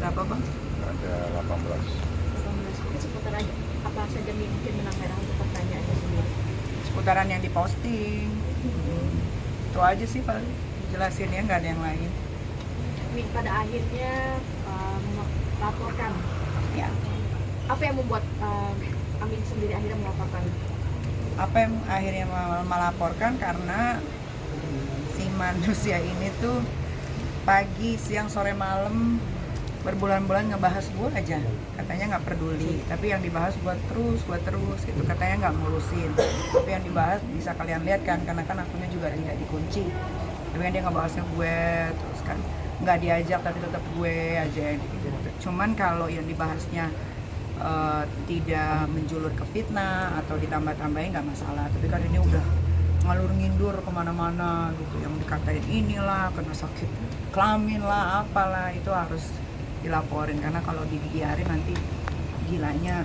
Berapa bang? Ada 18. 18. Mungkin seputar aja apa saja nih mungkin benang merah untuk pertanyaannya sendiri. Seputaran yang diposting. Itu aja sih paling jelasinnya, nggak ada yang lain. Nih pada akhirnya melaporkan. Ya. Apa yang membuat Amin sendiri akhirnya melaporkan? Apa yang akhirnya melaporkan karena si manusia ini tuh pagi, siang, sore, malam berbulan-bulan ngebahas gue aja, katanya nggak peduli, tapi yang dibahas gue terus gitu, katanya nggak ngurusin, tapi yang dibahas bisa kalian lihat kan, karena kan akunnya juga tidak dikunci, tapi dia ngebahasnya gue terus kan, nggak diajak tapi tetap gue aja gitu. Cuman kalau yang dibahasnya tidak menjulur ke fitnah atau ditambah-tambahin nggak masalah, tapi kan ini udah ngalur ngindur kemana-mana gitu, yang dikatain inilah kena sakit kelamin lah apalah, itu harus dilaporin karena kalau dibiarin nanti gilanya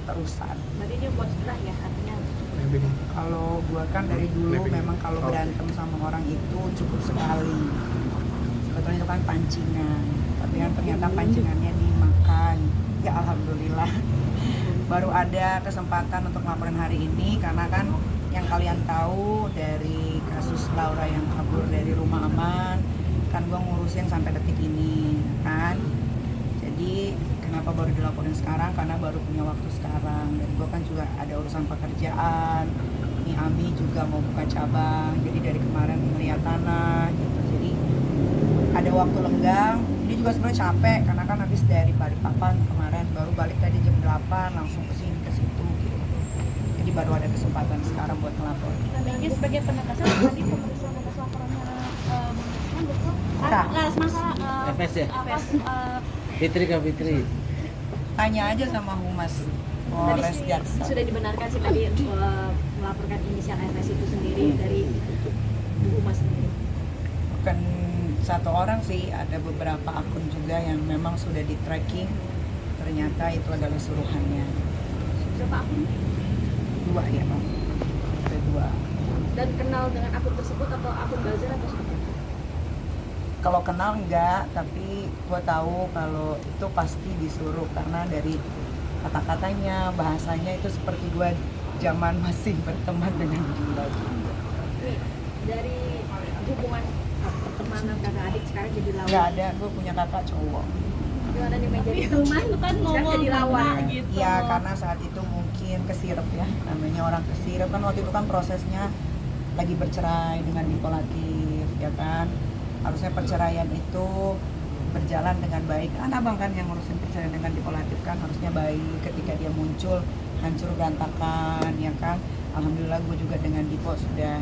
terusan. Berarti dia buat setelah ya artinya. Kalau gua kan dari dulu memang kalau berantem sama orang itu cukup sekali, sebetulnya itu kan pancingan, tapi kan ternyata pancingannya dimakan. Ya alhamdulillah baru ada kesempatan untuk ngelaporin hari ini, karena kan yang kalian tahu dari kasus Laura yang kabur dari rumah aman kan gue ngurusin sampai detik ini kan. Jadi kenapa baru dilaporin sekarang, karena baru punya waktu sekarang, dan gue kan juga ada urusan pekerjaan. Ini Ami juga mau buka cabang, jadi dari kemarin melihat tanah gitu, jadi ada waktu lenggang. Ini juga sebenarnya capek karena kan habis dari Balikpapan kemarin, baru balik tadi jam 8 langsung ke sini ke situ gitu. Jadi baru ada kesempatan sekarang buat ngelapor. Mungkin sebagai penegasan tadi pemeriksaan atas laporannya Laras masa FS ya? apa Fitri ke Fitri. Tanya aja sama Humas Polres tadi Jaksa. sudah dibenarkan sih tadi melaporkan inisial FS itu sendiri dari Bu Humas sendiri. Bukan satu orang sih, ada beberapa akun juga yang memang sudah di tracking, ternyata itu adalah suruhannya. Berapa akun? 2 ya bang, ada 2. Dan kenal dengan akun tersebut atau akun buzzer atau seperti apa? Kalau kenal enggak, tapi gue tahu kalau itu pasti disuruh karena dari kata-katanya, bahasanya itu seperti gue zaman masih berteman dengan dia. Nih, dari hubungan pertemanan kakak adik sekarang jadi lawan. Nggak ada, gue punya kakak cowok. Gimana nih menjadi teman kan ngomong jadi lawan gitu. Ya karena saat itu mungkin kesirep ya, namanya orang kesirep kan, waktu itu kan prosesnya lagi bercerai dengan bipolatif ya kan. Harusnya perceraian itu berjalan dengan baik. Kan abang kan yang ngurusin perceraian dengan bipolatif kan harusnya baik. Ketika dia muncul hancur berantakan ya kan. Alhamdulillah gue juga dengan Dipo sudah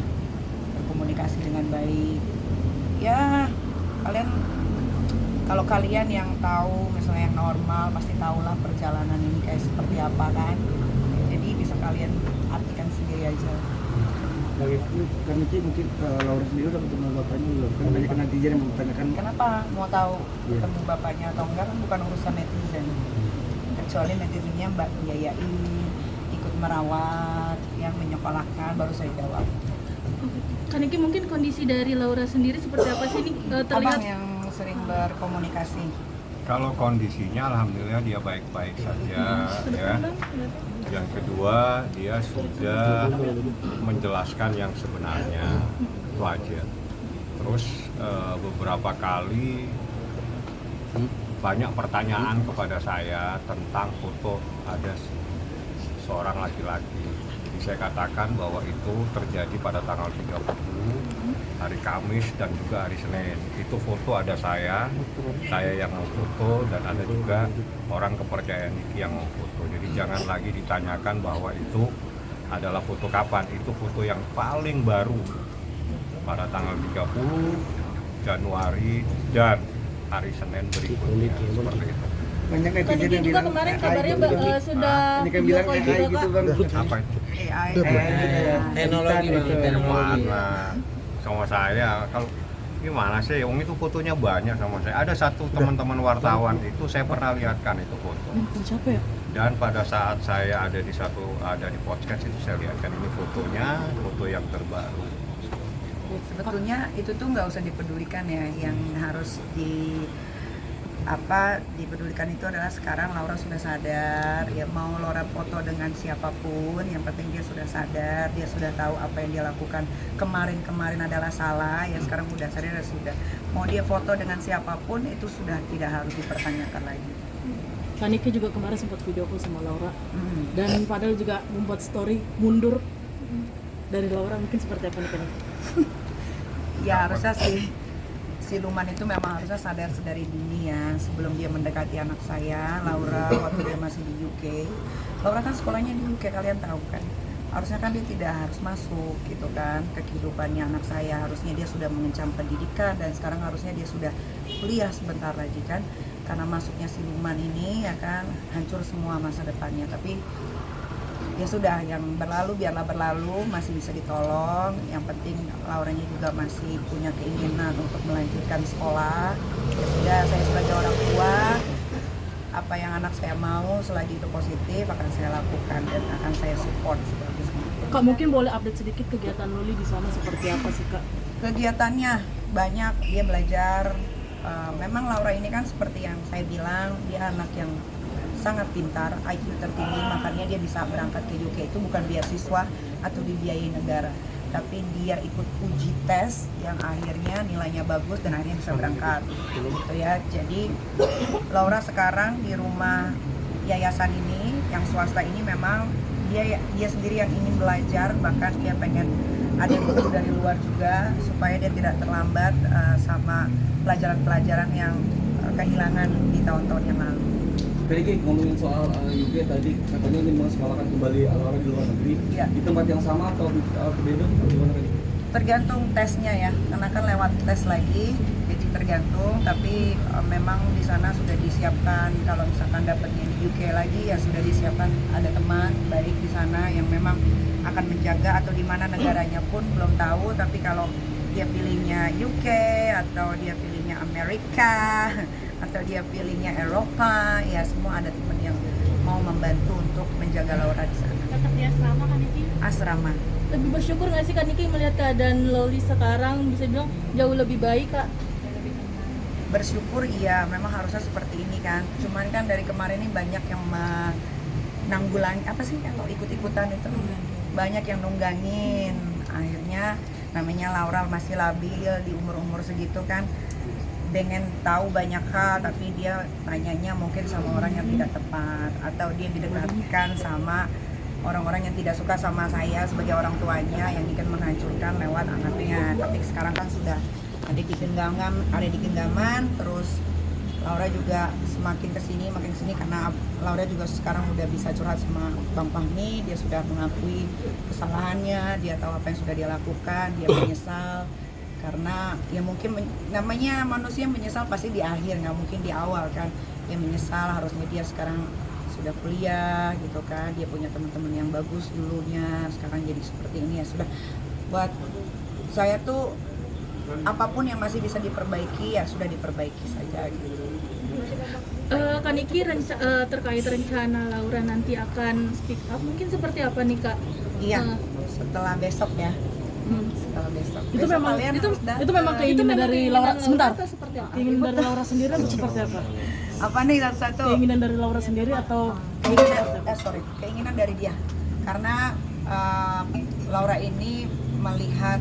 berkomunikasi dengan baik. Ya kalian, kalau kalian yang tahu misalnya yang normal pasti tahulah perjalanan ini kayak seperti apa kan. Jadi bisa kalian artikan sendiri aja. Lagi karena mungkin Laura sendiri udah ketemu bapaknya belum? Kan banyak netizen yang mempertanyakan Kenapa mau tahu ketemu bapaknya atau enggak, kan bukan urusan netizen. Kecuali netizennya mbak biayain, ikut merawat, yang menyekolahkan, baru saya jawab. Kaniki, mungkin kondisi dari Laura sendiri seperti apa sih ini terlihat? Abang yang sering berkomunikasi. Kalau kondisinya alhamdulillah dia baik-baik saja ya. Yang kedua, dia sudah menjelaskan yang sebenarnya, itu aja. Terus beberapa kali banyak pertanyaan kepada saya tentang foto ada seorang laki-laki. Jadi saya katakan bahwa itu terjadi pada tanggal 30 hari Kamis dan juga hari Senin. Itu foto ada saya yang mau foto, dan ada juga orang kepercayaan Niki yang mau foto. Jadi jangan lagi ditanyakan bahwa itu adalah foto kapan. Itu foto yang paling baru pada tanggal 30 Januari dan hari Senin berikutnya, seperti itu. banyak netizen Kaniki yang juga bilang kemarin AI kabarnya gitu, Bang. sudah Ini kan bilang video call AI juga, gitu Kak. bang. Apa itu? AI. Teknologi bang, teknologi. Mana sama saya, kalau gimana sih, Wong itu fotonya banyak sama saya. Ada satu teman-teman wartawan itu saya pernah lihatkan itu foto. Siapa ya? Dan pada saat saya ada di podcast itu saya lihatkan ini fotonya, foto yang terbaru. Sebetulnya itu tuh nggak usah dipedulikan ya, yang harus apa dipedulikan itu adalah sekarang Laura sudah sadar, ya mau Laura foto dengan siapapun, yang penting dia sudah sadar, dia sudah tahu apa yang dia lakukan kemarin adalah salah, ya sekarang udah sadar dan sudah mau dia foto dengan siapapun itu sudah tidak harus dipertanyakan lagi. Kaniki juga kemarin sempat video call sama Laura dan Fadel juga membuat story mundur dari Laura, mungkin seperti apa nih Kaniki? Ya harusnya sih siluman itu memang harusnya sadar sedari dini ya, sebelum dia mendekati anak saya, Laura, waktu dia masih di UK. Laura kan sekolahnya di UK, kalian tahu kan. Harusnya kan dia tidak harus masuk gitu kan ke kehidupannya anak saya. Harusnya dia sudah mengencam pendidikan dan sekarang harusnya dia sudah kuliah sebentar lagi kan. Karena masuknya siluman ini ya kan hancur semua masa depannya. Tapi ya sudah, yang berlalu biarlah berlalu, masih bisa ditolong. Yang penting Lauranya juga masih punya keinginan untuk melanjutkan sekolah. Ya sudah, saya sebagai orang tua, apa yang anak saya mau selagi itu positif akan saya lakukan dan akan saya support seperti itu. Kak, mungkin boleh update sedikit kegiatan Loli di sana seperti apa sih Kak? Kegiatannya banyak, dia belajar. Memang Laura ini kan seperti yang saya bilang, dia anak yang sangat pintar, IQ tertinggi, makanya dia bisa berangkat ke UK. Itu bukan beasiswa atau dibiayai negara, tapi dia ikut uji tes yang akhirnya nilainya bagus dan akhirnya bisa berangkat gitu ya. Jadi Laura sekarang di rumah yayasan ini yang swasta ini memang dia sendiri yang ingin belajar, bahkan dia pengen ada guru dari luar juga supaya dia tidak terlambat sama pelajaran-pelajaran yang kehilangan di tahun-tahun yang lalu. Tadi ngomongin soal UK tadi, katanya ingin mensekolahkan kembali Laura di luar negeri. Iya. Di tempat yang sama atau berbeda atau gimana tadi? Tergantung tesnya ya, karena kan lewat tes lagi, jadi tergantung. Tapi memang di sana sudah disiapkan, kalau misalkan dapatnya di UK lagi ya sudah disiapkan ada teman baik di sana yang memang akan menjaga, atau di mana negaranya pun belum tahu. Tapi kalau dia pilihnya UK atau dia pilihnya Amerika atau dia pilihnya Eropa, ya semua ada teman yang mau membantu untuk menjaga Laura di sana. Tetap di asrama kan Niki? Asrama. Lebih bersyukur nggak sih Kak Niki melihat keadaan Loli sekarang bisa bilang jauh lebih baik Kak? Bersyukur iya, memang harusnya seperti ini kan. Cuman kan dari kemarin ini banyak yang menanggulangi apa sih atau ikut-ikutan itu, banyak yang nunggangin. Akhirnya namanya Laura masih labil di umur-umur segitu kan, pengen tahu banyak hal tapi dia tanyanya mungkin sama orang yang tidak tepat, atau dia didekatkan sama orang-orang yang tidak suka sama saya sebagai orang tuanya yang ingin menghancurkan lewat anaknya. Tapi sekarang kan sudah ada di genggaman, terus Laura juga semakin kesini makin kesini karena Laura juga sekarang udah bisa curhat sama Bang Fahmi. Dia sudah mengakui kesalahannya, dia tahu apa yang sudah dia lakukan, dia menyesal. Karena ya mungkin namanya manusia menyesal pasti di akhir, nggak mungkin di awal kan. Dia menyesal, harusnya dia sekarang sudah kuliah gitu kan, dia punya teman-teman yang bagus dulunya, sekarang jadi seperti ini. Ya sudah, buat saya tuh apapun yang masih bisa diperbaiki ya sudah diperbaiki saja gitu. Kak Niki terkait rencana Laura nanti akan speak up mungkin seperti apa nih Kak? Iya, setelah besok ya. Setelah besok. Itu Besok memang kalian harus datang. itu memang keinginan dari Laura sebentar. Atau seperti apa? Keinginan dari Laura sendiri atau seperti apa? Apa nih satu? Keinginan dari Laura sendiri atau Keinginan dari dia. Karena Laura ini melihat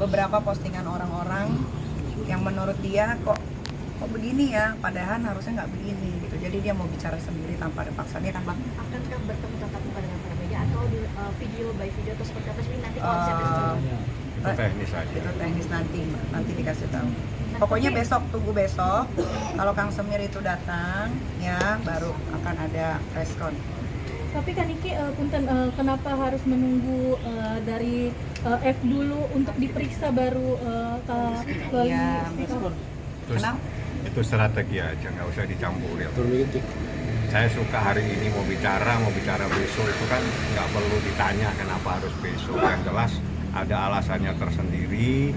beberapa postingan orang-orang yang menurut dia kok begini ya, padahal harusnya nggak begini gitu. Jadi dia mau bicara sendiri tanpa ada paksaan, dia tanpa. Akankah bertemu tatap muka dengan para media atau di video by video atau seperti apa sih nanti konsepnya? Itu teknis aja. Itu teknis nanti dikasih tahu. Pokoknya besok, tunggu besok. Kalau Kang Semir itu datang, ya baru akan ada preskon. tapi Kak Niki punten kenapa harus menunggu dari F dulu untuk diperiksa baru Kak Loli Ya, speak up? Terus Kenapa? itu strategi aja, nggak usah dicampurin. Saya suka hari ini mau bicara besok, itu kan nggak perlu ditanya kenapa harus besok. Yang jelas ada alasannya tersendiri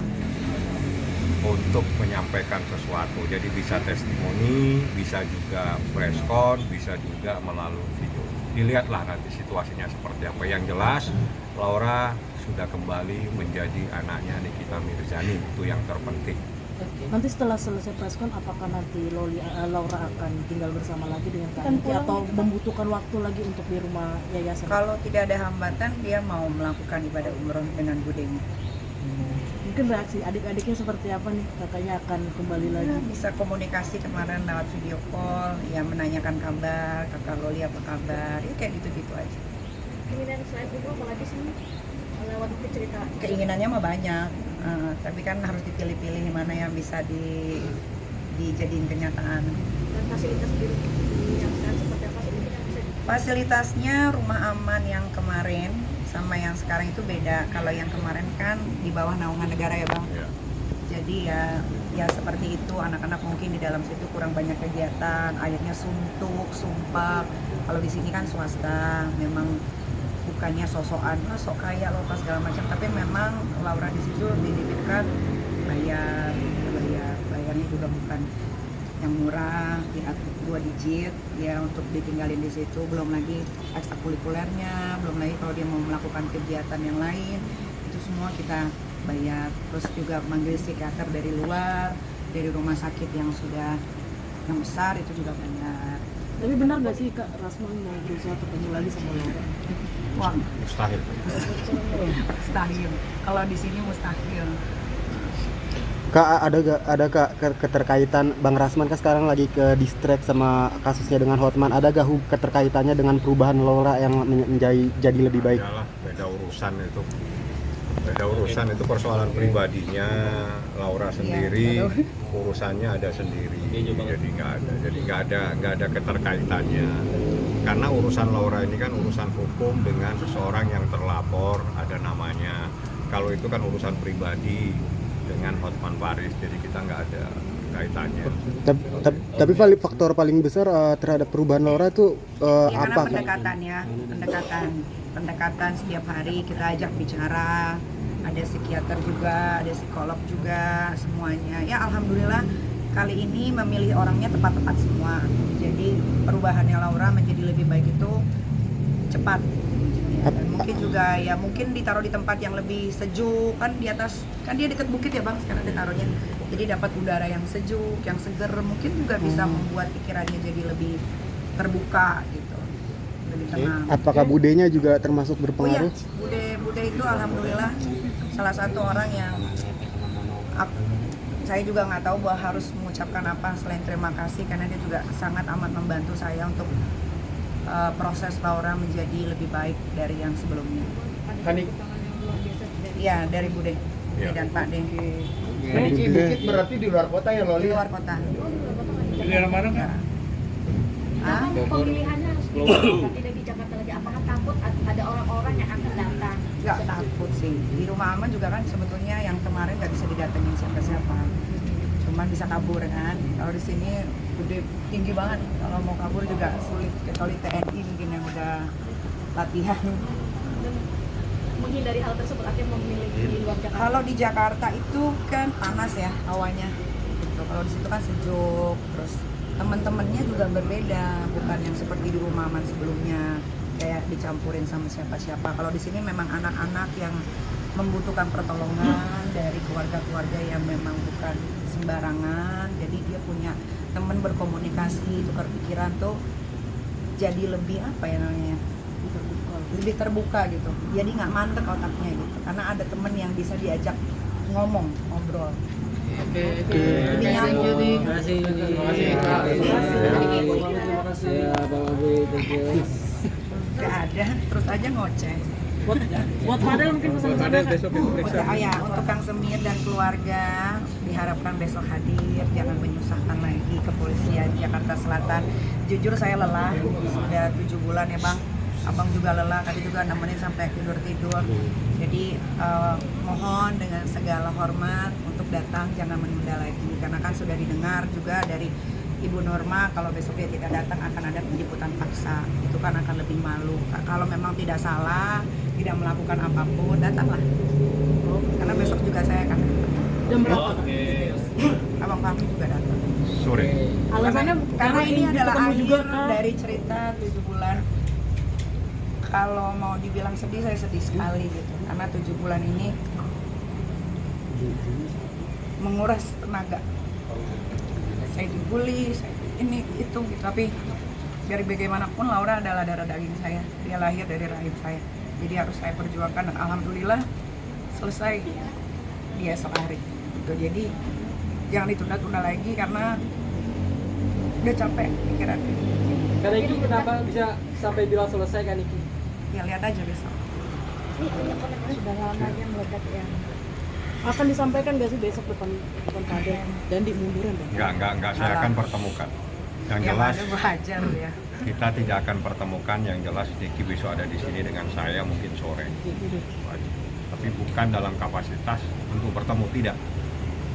untuk menyampaikan sesuatu. Jadi bisa testimoni, bisa juga preskon, bisa juga melalui video. Dilihatlah nanti situasinya seperti apa. Yang jelas Laura sudah kembali menjadi anaknya Nikita Mirzani, itu yang terpenting. Nanti setelah selesai preskon, apakah nanti Laura akan tinggal bersama lagi dengan Kak Niki atau membutuhkan waktu lagi untuk di rumah yayasan? Kalau tidak ada hambatan, dia mau melakukan ibadah umroh dengan budenya. Mungkin reaksi adik-adiknya seperti apa nih? Kakaknya akan kembali lagi? Bisa komunikasi kemarin lewat video call, ya menanyakan kabar, kakak Loli apa kabar, ya kayak gitu-gitu aja. Keinginan selain umroh apalagi sih lewat itu cerita? Keinginannya mah banyak, tapi kan harus dipilih-pilih mana yang bisa dijadiin kenyataan. Dan fasilitas di yang sekarang seperti apa sih? Mungkin yang bisa Fasilitasnya rumah aman yang kemarin sama yang sekarang itu beda. Kalau yang kemarin kan di bawah naungan negara ya Bang. Ya. Jadi ya seperti itu, anak-anak mungkin di dalam situ kurang banyak kegiatan, airnya suntuk, sumpah. Kalau di sini kan swasta, memang bukannya sosokan, sok kaya loh pas segala macam, tapi memang Laura di situ dititipkan bayarnya juga bukan yang murah, ya 2 digit ya untuk ditinggalin di situ, belum lagi ekstrakurikulernya, belum lagi kalau dia mau melakukan kegiatan yang lain itu semua kita bayar. Terus juga manggil psikiater dari luar, dari rumah sakit yang besar itu juga bayar. Tapi benar nggak sih Kak Rasman mau berusaha ketemu lagi sama Laura? Wah, Mustahil. mustahil. Kalau di sini mustahil. Kak, ada keterkaitan Bang Rasman kan sekarang lagi ke distract sama kasusnya dengan Hotman. Ada gak keterkaitannya dengan perubahan Laura yang jadi lebih baik? Adalah beda urusan itu. Beda urusan itu persoalan pribadinya Laura sendiri, urusannya ada sendiri. Jadi nggak ada keterkaitannya. Karena urusan Laura ini kan urusan hukum dengan seseorang yang terlapor, ada namanya. Kalau itu kan urusan pribadi dengan Hotman Paris, jadi kita nggak ada kaitannya. Tapi faktor paling besar terhadap perubahan Laura itu Ya, apa? karena pendekatan setiap hari kita ajak bicara, ada psikiater juga, ada psikolog juga, semuanya. Ya alhamdulillah kali ini memilih orangnya tepat-tepat semua. Jadi perubahannya Laura menjadi lebih baik itu cepat. Ya, dan mungkin juga ya mungkin ditaruh di tempat yang lebih sejuk, kan di atas, kan dia dekat bukit ya Bang sekarang ditaruhnya. Jadi dapat udara yang sejuk, yang seger, mungkin juga bisa membuat pikirannya jadi lebih terbuka gitu. Lebih tenang. Apakah budenya juga termasuk Oh iya, berpengaruh? Bude itu alhamdulillah salah satu orang yang saya juga nggak tahu bahwa harus mengucapkan apa selain terima kasih, karena dia juga sangat amat membantu saya untuk proses Laura menjadi lebih baik dari yang sebelumnya. Iya, dari Bude Ya. dan Pak De. Ini Bukit berarti di luar kota ya Di Loli? luar kota. Di daerah mana Kak? Ah, pemilihannya harus di tidak di Jakarta lagi. Apakah takut ada orang-orang yang akan datang? nggak takut sih. Di rumah aman juga kan sebetulnya yang kemarin nggak bisa didatengin siapa-siapa. Cuman bisa kabur kan. Kalau di sini udah tinggi banget. Kalau mau kabur juga sulit. Kecuali TNI mungkin yang udah latihan. Dan menghindari hal tersebut akhirnya memilih di luar Jakarta. Kalau di Jakarta itu kan panas ya hawanya. Gitu. Kalau di situ kan sejuk. Terus teman-temannya juga berbeda, bukan yang seperti di rumah aman sebelumnya kayak dicampurin sama siapa-siapa. Kalau di sini memang anak-anak yang membutuhkan pertolongan dari keluarga-keluarga yang memang bukan sembarangan. Jadi dia punya teman berkomunikasi, tukar pikiran tuh jadi lebih apa ya namanya? Lebih terbuka gitu. Jadi nggak mandek otaknya gitu. Karena ada teman yang bisa diajak ngobrol. Oke. Lebih nyambung. Terima kasih. Terima kasih. Ya, Bang Abi, thank you. Gak ada, terus aja ngoceh. Buat Fadel mungkin pesan-pesan Kak? Untuk Kang Semir dan keluarga diharapkan besok hadir, jangan menyusahkan lagi kepolisian Jakarta Selatan. Jujur saya lelah, sudah 7 bulan ya Bang. Abang juga lelah, tadi juga nemenin sampai tidur. Jadi mohon dengan segala hormat untuk datang, jangan menunda lagi. Karena kan sudah didengar juga dari Ibu Norma, kalau besok dia tidak datang akan ada penjemputan paksa. Itu kan akan lebih malu. Kalau memang tidak salah, tidak melakukan apapun, datanglah. Karena besok juga saya akan datang. Jam berapa Kak? Abang Fahmi juga datang. Sore. Alasannya Karena ini adalah ketemu akhir juga, Kak. dari cerita 7 bulan. Kalau mau dibilang sedih, saya sedih sekali gitu. Karena 7 bulan ini menguras tenaga. Saya dibully, saya ini itu gitu, tapi biar bagaimanapun Laura adalah darah daging saya, dia lahir dari rahim saya, jadi harus saya perjuangkan dan alhamdulillah selesai di esok hari gitu. Jadi jangan ditunda-tunda lagi karena udah capek pikirannya. Kak Niki kenapa bisa sampai bilang selesai Kak Niki? Ya lihat aja besok. Sudah lama aja meledak ya. Akan disampaikan nggak sih besok depan Kader dan di munduran dan Enggak, saya akan pertemukan. Yang Ya jelas ada wajar ya. kita tidak akan pertemukan, yang jelas Niki besok ada di sini dengan saya mungkin sore. Tapi bukan dalam kapasitas untuk bertemu, tidak.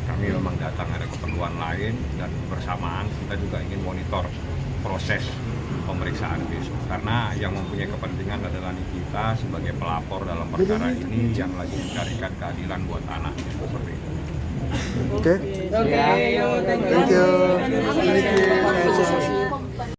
Kami memang datang ada keperluan lain dan bersamaan kita juga ingin monitor proses pemeriksaan besok. Karena yang mempunyai kepentingan adalah Nikita sebagai pelapor dalam perkara ini yang lagi mencarikan keadilan buat anaknya seperti itu. Oke. Oke, Thank you.